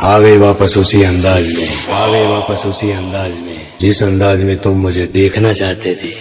आ गई वापस उसी अंदाज में, आ गई वापस उसी अंदाज में जिस अंदाज में तुम मुझे देखना चाहते थे।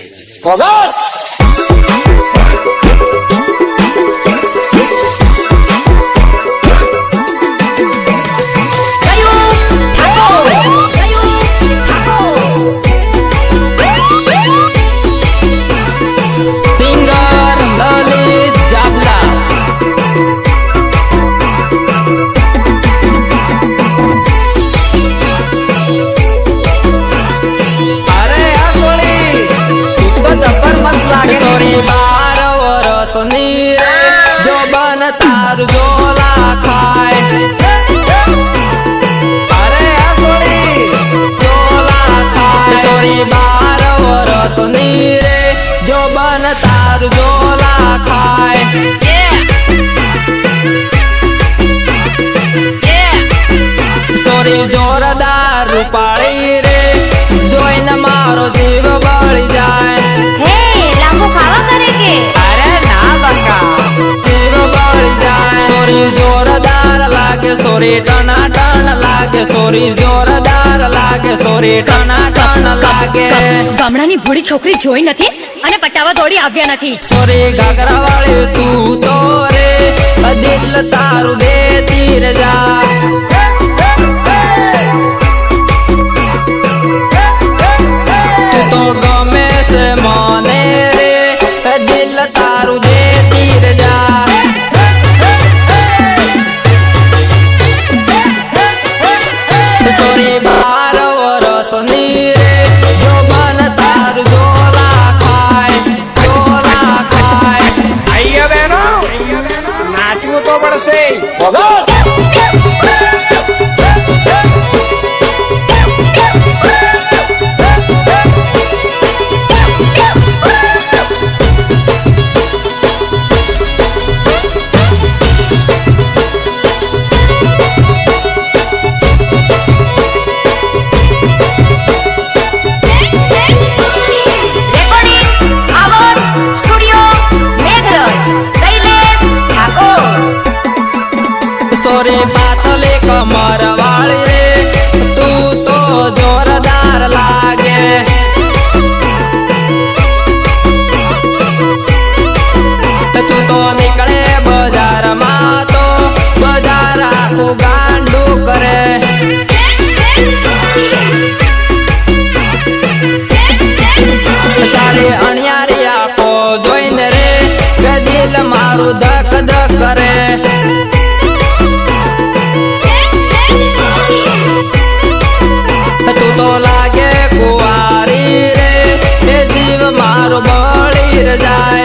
जो बन तार जोला खाए, अरे सोरी जोला खाए, सोरी 12 वर्ष रे जो बन तार जोला खाए। सोरी जोरदार रूपाड़ी रे जोइन मारो जीव बળી जाए। लांबो खावा करे के अरे ना बका जीव बળી जाए। सोरी जोरदार लागे, सोरी टनाटन लागे, सोरी जोरदार लागे, सोरी टनाटन लागे। ગામડાની ભોળી છોકરી જોઈ નથી અને પટાવા દોડી આવ્યા નથી। સોરી ઘાઘરા વાળી તું તો રે દિલ તારું દે તીર જા। તું તો ગમે છે મને રે દિલ તારું દે તીર જા। સોરી 12 વર્ષની રે જો બન તારું જોલા ખાય, જોલા ખાય। आइए बहनों, नाचू तो पड़से। सोरी पातले कमर वाली रे तू तो जोरदार लागे। तू तो निकले बाजार मा तो बाजार आखू गांडू करे। तारे अणियारी आखो जोइन रे दिल मारू धक धक करे। तू तो लागे कुआरी रे ए जीव मारो बળી जाए।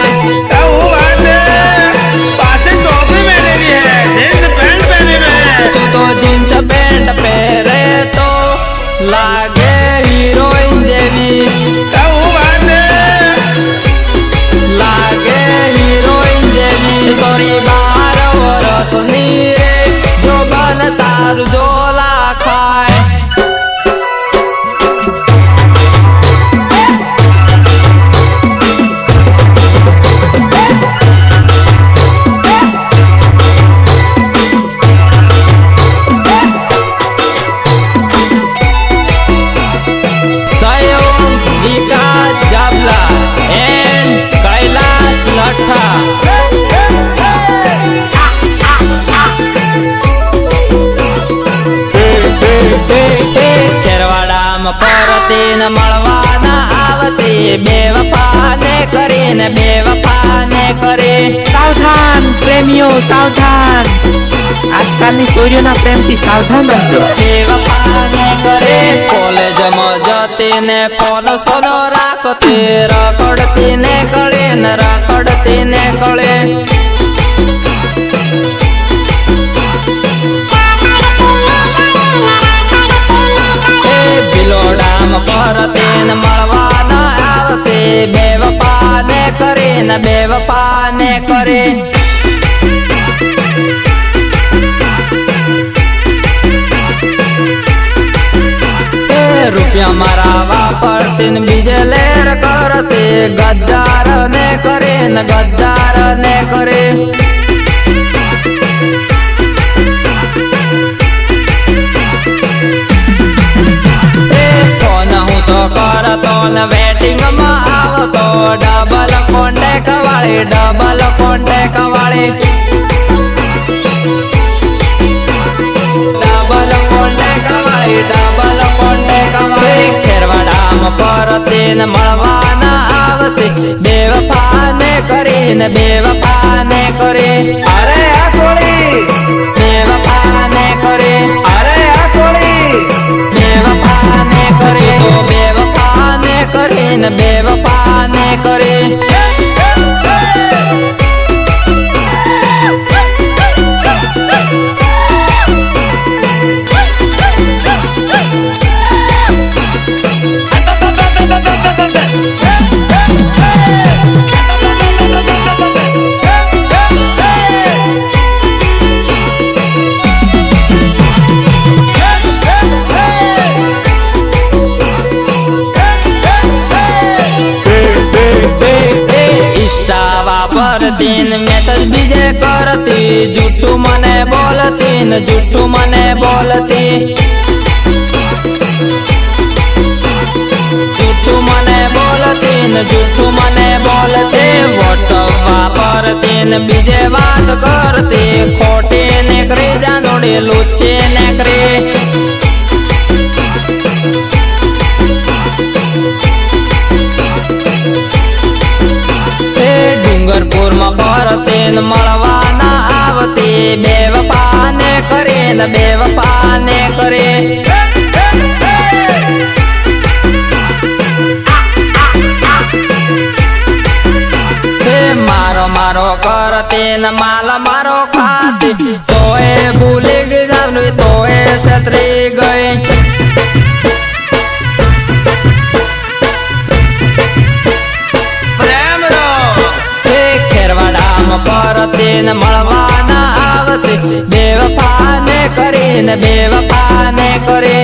तू तो जींस पैंट पहरे तो लागे हीरोइन जेवी, लागे हीरोइन जेवी। सोरी 12 વર્ષની રે जो बन तार जोला खाए। परतीन मळवाना आवते बेवफाने करीने बेवफाने करे। सावधान प्रेमियों सावधान, आजकालની છોરીઓના પ્રેમથી સાવધાન રહેજો। बेवफाने करे कॉलेज में जती ने फोन सोनो राखते रखड़ती ने कळे न रखड़ती ने कळे। बिलोडाम परतीन मळवाना आवते बेवफाने करे न बेवफाने करे। रुपया मारा वापरतीन बीजे लेर करते गद्दार ने करे न गद्दार ने करे। ડબલ કોન્ટેક વાળી ડબલ કોન્ટેક વાળી ખેરવાડામાં પરતીને મળવાના આવતી બેવફાને કરીને બેવફાને કરે અરે આ સોળી બેવફાને કરે અરે આ સોળી બેવફાને કરે તો બેવફાને કરીને બેવફાને કરે વાપરતી મેસેજ બીજે કરતી જૂઠું મને બોલતી ને જૂઠું મને બોલતી જૂઠું મને બોલતી ને જૂઠું મને બોલતી વોટ્સઅપ વાપરતી ને બીજે વાત કરતી ખોટી નીકળી જાનોડી લુચ્ચી નીકળી ડુંગરપુરમાં પરતીને મળવાના આવતી બેવફાને કરીને બેવફાને કરે મારો મારો કરતી ને માલ મારો ખાતી તોય ભૂલી ગઈ જાનવી તોય છતરી ગઈ પરતીને મળવાના આવતી બેવફાને કરીને બેવફાને કરે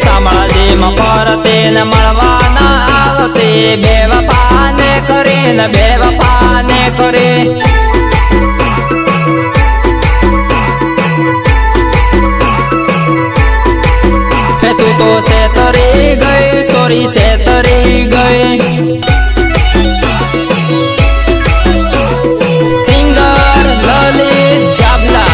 સામળાજીમાં પરતીને મળવાના આવતી બેવફાને કરીને બેવફાને કરે તું તો સેતરી ગઈ સોરી સેતરી ગઈ સિંગર લલિત જાબલા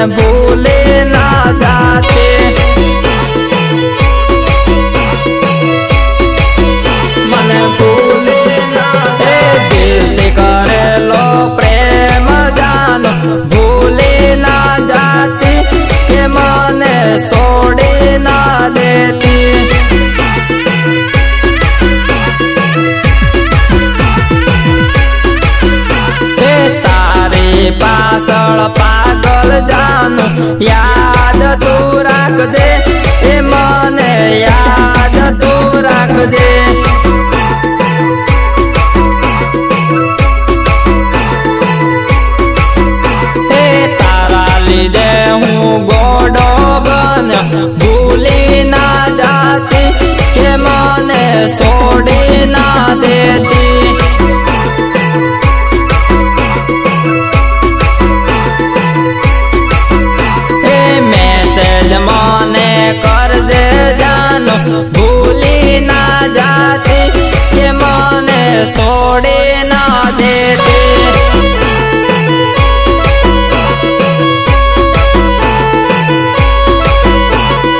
ભૂલે ના જાતે મને ભૂલે ના એ દિલથી કરેલો પ્રેમ જાનો ભૂલે ના જાતી કે મને છોડી ના દેતી પાછળ પાગલ જાનું યાદ તું રાખજે એ મને યાદ તું રાખજે એ તારા લીધે હું ગોડો બન્યો ભૂલી ના જાતી કે મને છોડી ના દેતી મને કરજે જાનો ભૂલી ના જાતી કે મને છોડી ના દેતી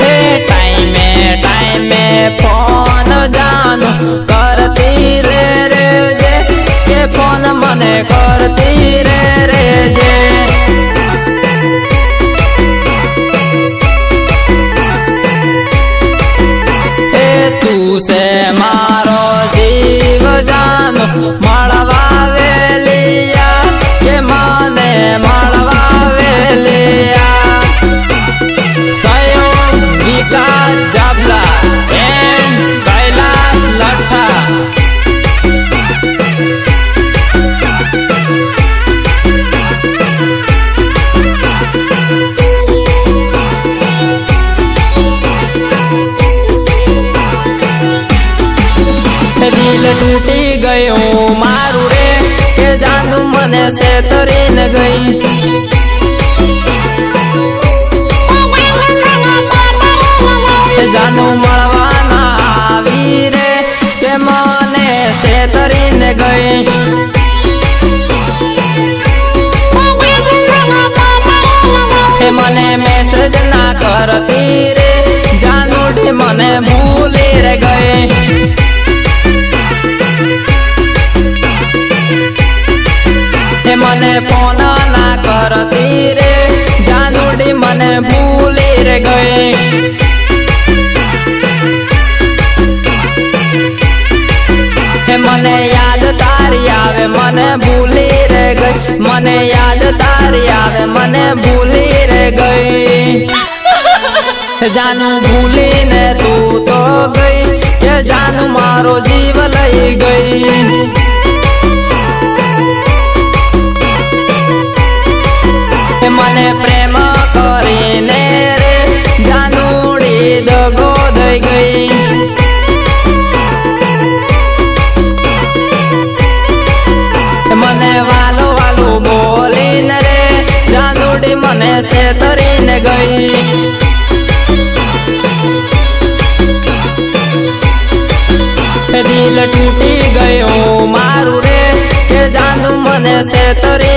એ ટાઈમે ટાઈમે ફોન જાનો કરતી રે જે કે ફોન મને કરતી રે જે સે મારો જીવ જાનો મળવા વેલિયા કે મને મળવા વેલિયા સયો વિકાસ જાબલા એમ કૈલાસ લઠ્ઠા દિલ તૂટી ગયું મારું રે કે જાનું મને છેતરીને ગઈ જાનું મળવાના આવી રે કે મને છેતરીને ગઈ મને મેસેજ ના કરતી રે જાનુડી મને ભૂલી રે ગઈ મને ફોન ના કરતી રે જાનુડી મને ભૂલી રે ગઈ મને યાદ તારી આવે મને ભૂલી રે ગઈ મને યાદ તારી આવે મને ભૂલી રે ગઈ જાનું ભૂલીને તું તો ગઈ કે જાનું મારો જીવ લઈ ગઈ મને પ્રેમ કરીને રે જાનુડી દગો દઈ ગઈ મને વાલો વાલો બોલીને રે જાનુડી મને છેતરીને ગઈ દિલ તૂટી ગયું મારું રે કે જાનું મને છેતરી